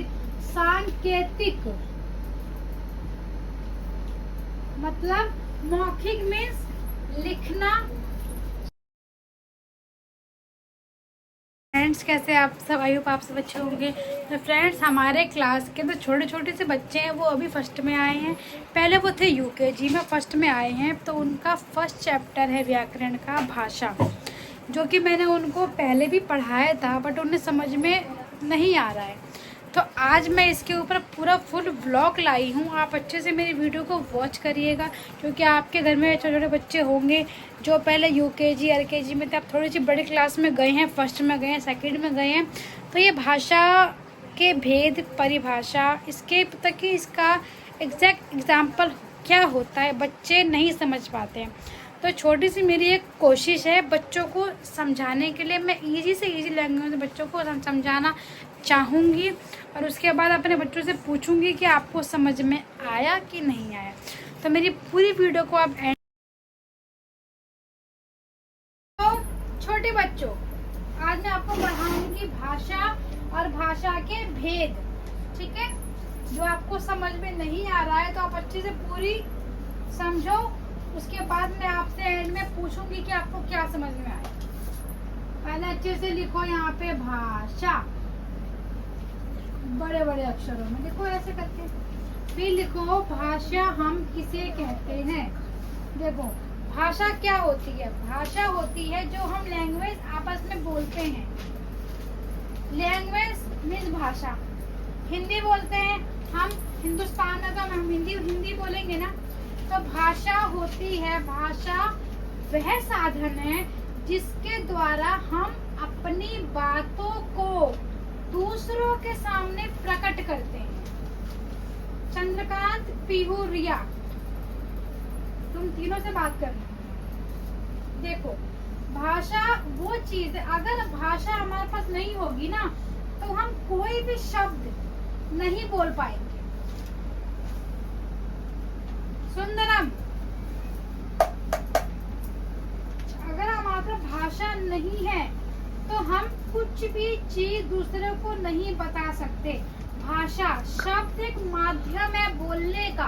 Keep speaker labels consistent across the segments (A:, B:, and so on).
A: सांकेतिक मतलब मौखिक मीन्स लिखना। फ्रेंड्स कैसे आप सब, आई होप आप सब अच्छे होंगे। तो फ्रेंड्स हमारे क्लास के तो छोटे छोटे से बच्चे हैं, वो अभी फर्स्ट में आए हैं। पहले वो थे यूकेजी में, फर्स्ट में आए हैं। तो उनका फर्स्ट चैप्टर है व्याकरण का भाषा, जो कि मैंने उनको पहले भी पढ़ाया था, बट उन्हें समझ में नहीं आ रहा है। तो आज मैं इसके ऊपर पूरा फुल व्लॉग लाई हूँ। आप अच्छे से मेरी वीडियो को वॉच करिएगा, क्योंकि आपके घर में छोटे छोटे बच्चे होंगे जो पहले यूकेजी एलकेजी में थे, आप थोड़ी सी बड़ी क्लास में गए हैं, फर्स्ट में गए हैं, सेकंड में गए हैं। तो ये भाषा के भेद, परिभाषा, इसके तक कि इसका एग्जैक्ट एग्जाम्पल क्या होता है बच्चे नहीं समझ पाते हैं। तो छोटी सी मेरी एक कोशिश है बच्चों को समझाने के लिए। मैं इजी से इजी लैंग्वेज में बच्चों को समझाना चाहूँगी, और उसके बाद अपने बच्चों से पूछूंगी कि आपको समझ में आया कि नहीं आया। तो मेरी पूरी वीडियो को आप एंड। तो छोटे बच्चों, आज मैं आपको पढ़ाऊंगी भाषा और भाषा के भेद, ठीक है। जो आपको समझ में नहीं आ रहा है तो आप अच्छे से पूरी समझो, उसके बाद मैं आपसे एंड में पूछूंगी कि आपको क्या समझ में आया। पहले अच्छे से लिखो यहाँ पे भाषा, बड़े बड़े अक्षरों में लिखो ऐसे करके। फिर लिखो भाषा हम किसे कहते हैं। देखो भाषा क्या होती है। भाषा होती है जो हम लैंग्वेज आपस में बोलते हैं। लैंग्वेज मीन्स भाषा। हिंदी बोलते हैं हम, हिंदुस्तान में तो हम हिंदी बोलेंगे ना। तो भाषा होती है, भाषा वह साधन है जिसके द्वारा हम अपनी बातों को दूसरों के सामने प्रकट करते हैं। चंद्रकांत, पीहू, रिया, तुम तीनों से बात कर रहे हो। देखो भाषा वो चीज है, अगर भाषा हमारे पास नहीं होगी ना तो हम कोई भी शब्द नहीं बोल पाएंगे। सुंदरम, अगर हमारे पास भाषा नहीं है तो हम कुछ भी चीज दूसरे को नहीं बता सकते। भाषा शब्द एक माध्यम है बोलने का,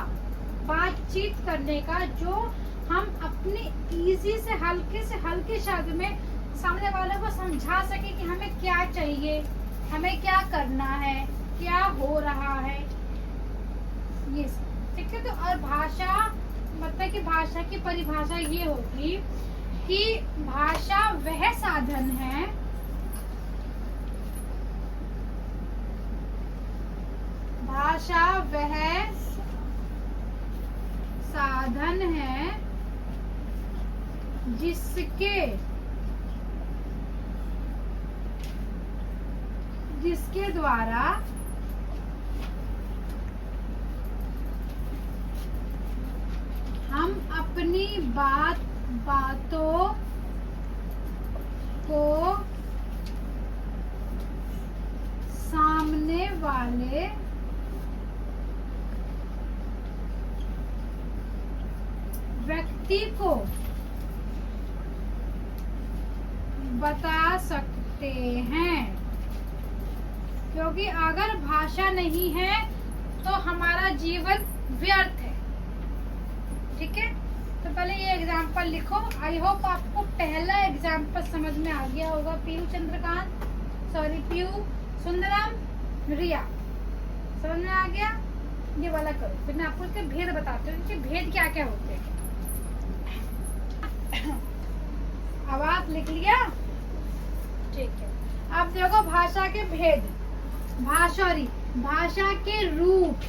A: बातचीत करने का, जो हम अपनी इजी से हल्के शब्द में सामने वाले को समझा सके कि हमें क्या चाहिए, हमें क्या करना है, क्या हो रहा है, ये सब, ठीक है। तो और भाषा मतलब कि भाषा की परिभाषा ये होगी कि भाषा वह साधन है जिसके द्वारा हम अपनी बातों को सामने वाले व्यक्ति को बता सकते हैं। क्योंकि अगर भाषा नहीं है तो हमारा जीवन व्यर्थ है, ठीक है। तो पहले ये एग्जाम्पल लिखो। आई होप आपको पहला एग्जाम्पल समझ में आ गया होगा। पीयू सुंदरम, रिया, समझ में आ गया। ये वाला करो, फिर मैं आपको इसके भेद बताती हूँ कि भेद क्या क्या होते हैं। आवाज लिख लिया, ठीक है। अब देखो भाषा के भेद। भाषा के रूप,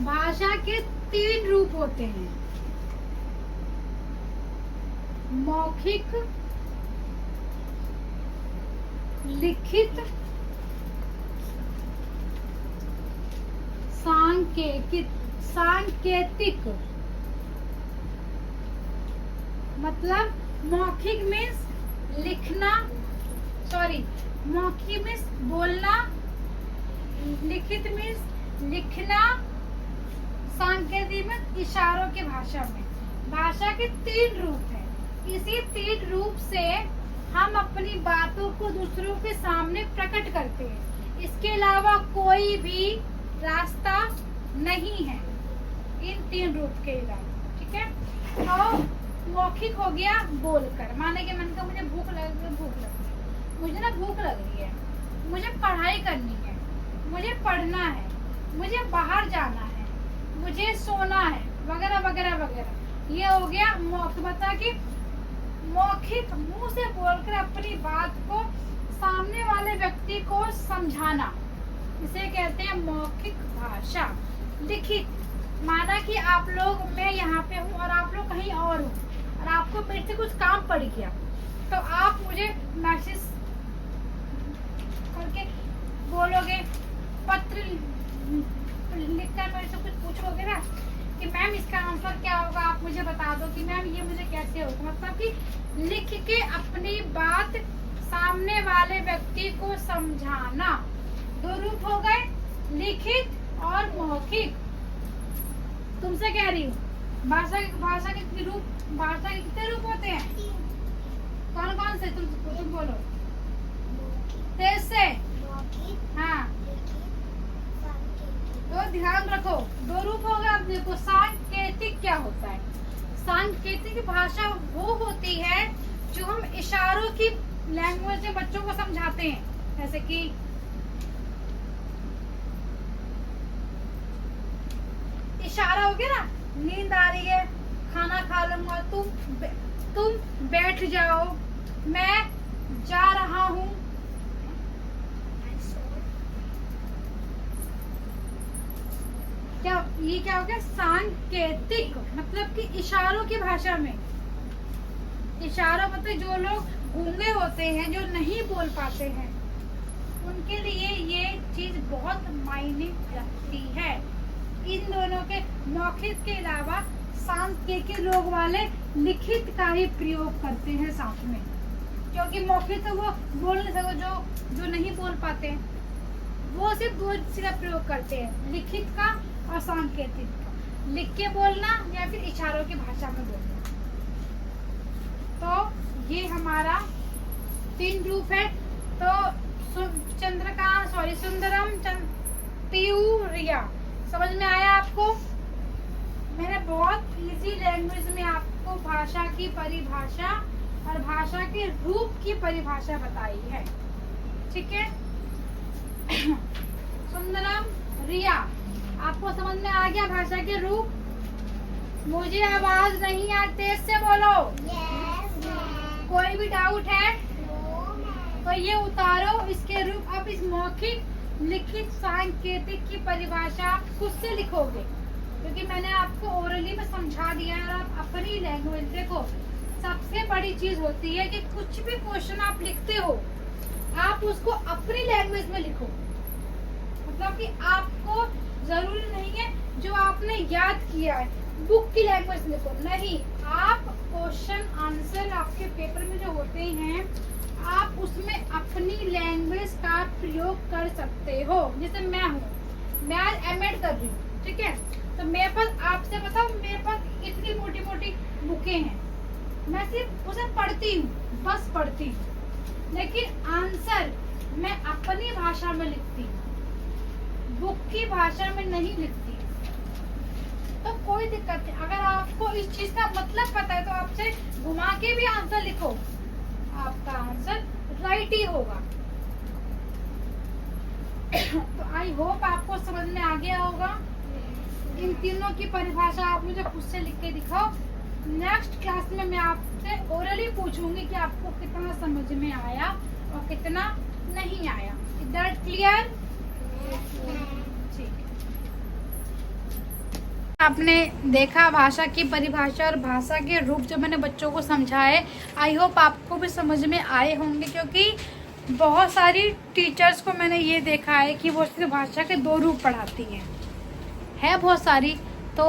A: भाषा के 3 रूप होते हैं। मौखिक, लिखित, सांकेतिक। मतलब मौखिक मीन्स लिखना, मौखिक मीन्स बोलना, लिखित मीन्स लिखना, सांकेतिक मीन्स इशारों की भाषा में। भाषा के 3 रूप हैं। इसी 3 रूप से हम अपनी बात को दूसरों के सामने प्रकट करते हैं। इसके अलावा कोई भी रास्ता नहीं है इन 3 रूप के अलावा। ठीक है, तो मौखिक हो गया बोलकर, माने कि मन का मुझे भूख लग रही है, मुझे ना भूख लग रही है, मुझे पढ़ाई करनी है, मुझे पढ़ना है, मुझे बाहर जाना है, मुझे सोना है, वगैरह वगैरह वगैरह। ये हो गया मौखिक, बता कि मौखिक मुंह से बोलकर अपनी बात को सामने वाले व्यक्ति को समझाना, इसे कहते हैं मौखिक भाषा। लिखित, माना कि आप लोग, मैं यहाँ पे हूँ और आप लोग कहीं और हो, और आपको मेरे से कुछ काम पड़ गया, तो आप मुझे मैसेज करके बोलोगे, पत्र लिखकर मेरे से कुछ पूछोगे ना कि मैम इसका आंसर क्या होगा, आप मुझे बता दो कि मैम ये मुझे कैसे होगा। मतलब कि लिख के अपनी बात सामने वाले व्यक्ति को समझाना। 2 रूप हो गए, लिखित और मौखिक। तुमसे कह रही हूँ, भाषा के कितने रूप होते हैं? कौन कौन से? तुम बोलो तेज से। हाँ, तो ध्यान रखो, 2 रूप हो गए। अब देखो सांकेतिक क्या होता है। सांकेतिक भाषा वो होती है जो हम इशारों की लैंग्वेज में बच्चों को समझाते हैं। जैसे कि इशारा हो गया ना, नींद आ रही है, खाना खा लूंगा, तुम बैठ जाओ, मैं जा रहा हूँ। ये क्या हो गया? सांकेतिक, मतलब कि इशारों की भाषा में। इशारा मतलब जो लोग गूंगे होते हैं, जो नहीं बोल पाते हैं, उनके लिए ये चीज बहुत मायने रखती है। इन दोनों के, मौखिक के अलावा सांकेतिक लोग वाले लिखित का ही प्रयोग करते हैं साथ में, क्योंकि मौखिक तो वो बोल नहीं सकते, जो नहीं बोल पाते हैं, वो सिर्फ 2 चीज का प्रयोग करते हैं, लिखित का और सांकेतिक का। लिख के बोलना या फिर इशारों की भाषा में बोलना। तो ये हमारा 3 रूप है। तो सुंदरम, पीयू, रिया, समझ में आया आपको? मैंने बहुत इजी लैंग्वेज में आपको भाषा की परिभाषा और भाषा के रूप की परिभाषा बताई है। ठीक है, सुंदरम, रिया, आपको समझ में आ गया भाषा के रूप? मुझे आवाज नहीं आती, तेज से बोलो। कोई भी डाउट है तो ये उतारो, इसके रूप। अब इस मौखिक, लिखित, सांकेतिक की परिभाषा आप खुद से लिखोगे, क्योंकि मैंने आपको ओरली में समझा दिया है। और आप अपनी लैंग्वेज, देखो सबसे बड़ी चीज होती है कि कुछ भी क्वेश्चन आप लिखते हो, आप उसको अपनी लैंग्वेज में लिखो। मतलब कि आपको जरूरी नहीं है जो आपने याद किया है बुक की लैंग्वेज लिखो, नहीं, आप क्वेश्चन आंसर आपके पेपर में जो होते हैं, आप उसमें अपनी लैंग्वेज का प्रयोग कर सकते हो। जैसे मैं हूँ, मैं आज एमएड कर रही हूँ, ठीक है, तो मेरे पास, आपसे बताओ, मेरे पास इतनी मोटी मोटी बुकें हैं, मैं सिर्फ उसे पढ़ती हूँ, बस पढ़ती हूँ, लेकिन आंसर मैं अपनी भाषा में लिखती हूँ, बुक की भाषा में नहीं लिखती। तो कोई दिक्कत नहीं, अगर आपको इस चीज का मतलब पता है तो आपसे घुमा के भी आंसर लिखो, आपका आंसर राइट ही होगा। तो आई होप आपको समझ में आ गया होगा। इन तीनों की परिभाषा आप मुझे खुद से लिख के दिखाओ। नेक्स्ट क्लास में मैं आपसे ओरली पूछूंगी कि आपको कितना समझ में आया और कितना नहीं आया। Is that clear? आपने देखा भाषा की परिभाषा और भाषा के रूप जो मैंने बच्चों को समझाए। आई होप आपको भी समझ में आए होंगे, क्योंकि बहुत सारी टीचर्स को मैंने ये देखा है कि वो सिर्फ भाषा के 2 रूप पढ़ाती हैं, है बहुत सारी। तो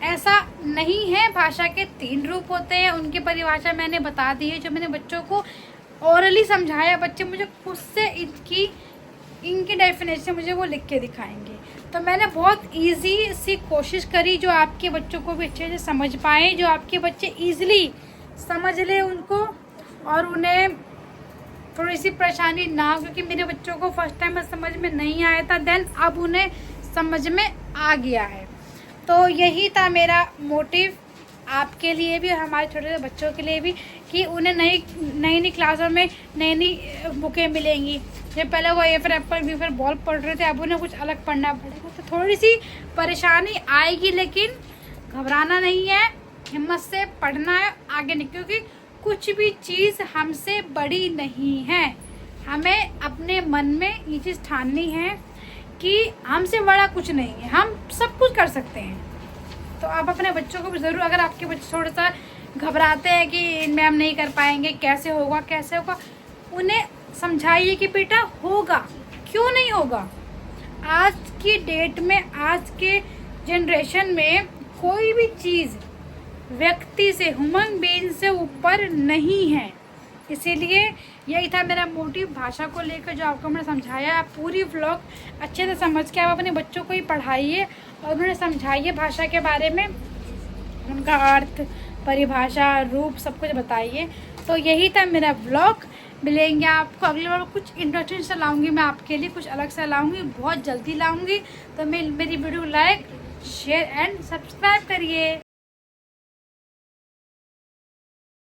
A: ऐसा नहीं है, भाषा के 3 रूप होते हैं, उनकी परिभाषा मैंने बता दी है, जो मैंने बच्चों को ओरली समझाया। बच्चे मुझे खुद से इनकी डेफिनेशन मुझे वो लिख के दिखाएंगे। तो मैंने बहुत इजी सी कोशिश करी जो आपके बच्चों को भी अच्छे से समझ पाए, जो आपके बच्चे इजीली समझ ले उनको और उन्हें थोड़ी सी परेशानी ना हो, क्योंकि मेरे बच्चों को फर्स्ट टाइम समझ में नहीं आया था, देन अब उन्हें समझ में आ गया है। तो यही था मेरा मोटिव आपके लिए भी और हमारे छोटे छोटे बच्चों के लिए भी, कि उन्हें नई क्लासों में नई बुकें मिलेंगी। जब पहले वो A for apple, B for ball पढ़ रहे थे, अब उन्हें कुछ अलग पढ़ना पड़ेगा, तो थोड़ी सी परेशानी आएगी, लेकिन घबराना नहीं है, हिम्मत से पढ़ना है, आगे नहीं, क्योंकि कुछ भी चीज़ हमसे बड़ी नहीं है। हमें अपने मन में ये चीज़ ठाननी है कि हमसे बड़ा कुछ नहीं है, हम सब कुछ कर सकते हैं। तो आप अपने बच्चों को भी ज़रूर, अगर आपके बच्चे थोड़ा सा घबराते हैं कि इनमें हम नहीं कर पाएंगे, कैसे होगा, उन्हें समझाइए कि बेटा होगा, क्यों नहीं होगा। आज की डेट में, आज के जनरेशन में कोई भी चीज़ व्यक्ति से, ह्यूमन बीइंग से ऊपर नहीं है। इसीलिए यही था मेरा मोटिव भाषा को लेकर, जो आपको मैंने समझाया। आप पूरी व्लॉग अच्छे से समझ के आप अपने बच्चों को ही पढ़ाइए और उन्हें समझाइए भाषा के बारे में, उनका अर्थ, परिभाषा, रूप, सब कुछ बताइए। तो यही था मेरा व्लॉग। मिलेंगे आपको अगले बार, कुछ इंटरेस्टिंग से लाऊंगी मैं आपके लिए, कुछ अलग से लाऊंगी, बहुत जल्दी लाऊंगी। तो मेरी video like, share and subscribe करिए।